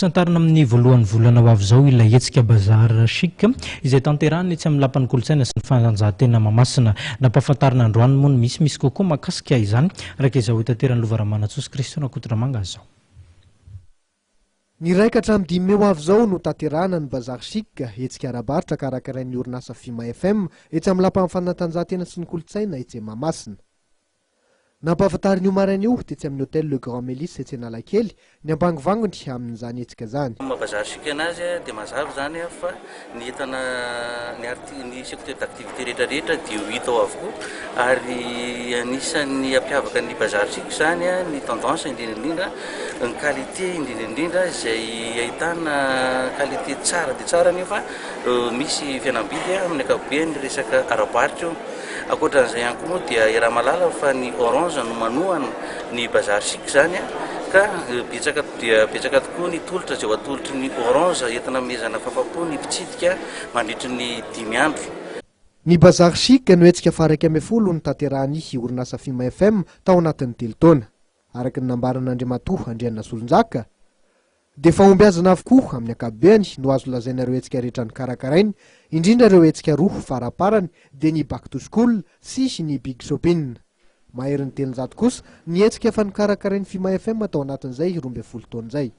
Santarina amin'ny voalohany volana ho avy izao ilay hetsika bazar Chic izay tanterahana etsy amin'ny lapan'ny kolontsaina sy ny fanatanjahan-tena Mahamasina. Nampahafantarina androany moa misy kokoa mahakasika izany araka izao hitanteran'ny Lovaramana-Jesosy Kristy nakotra manga izao. Ny raikatra amin'ny 5 Meo avy izao no tanterahana ny bazar Chic, hetsika ara-abrotra karakarain'ny orinasa Fimafm etsy amin'ny lapan'ny fanatanjahan-tena sy ny kolontsaina etsy Mahamasina. Nampahafantariny io maraina io tetsy amin'ny hôtel Le Grand Mélis etsy Analakely ny ambangovangony amin'izany hetsika zany. Bazar Chic anazy dia mazava zany fa ny entana ny secteur d'activité rehetrarehetra dia ho hita ao avokoa ary anisan'ny ampiavaka ny bazar Chic zany ny tendance indrindra ny qualité indrindra izay ahitana qualité tsara dia tsara nefa misy fihenam-bidy amin'ny ankapobeny resaka ara-abrotra. Ankoatran'izay ihany koa moa dia raha malala fa ny orange no manohana ny bazar Chic zany ka betsaka tokoa ny tolotra izay atolotry ny orange entina mezana fahapo ny mpitsidika mandritry ny 5 andro. Ny bazar Chic no hetsika faraka 10 ny tanterahany orinasa Fimafm tao anatin'ny 3 taona araka ny nambaran'Andriamatoa Andriana Solonjaka dia fahombiazana avokoa amin'ny ankapobeny no azo lazainareo hetsika rehetra ny karakarain'ny, indrindra ireo hetsika roa faraparany dia ny back to school sy ny big shopping. Maherin'ny 300 kosa ny hetsika efa nikarakarain'ny Fimafm tao anatin'izay 12 taona izay.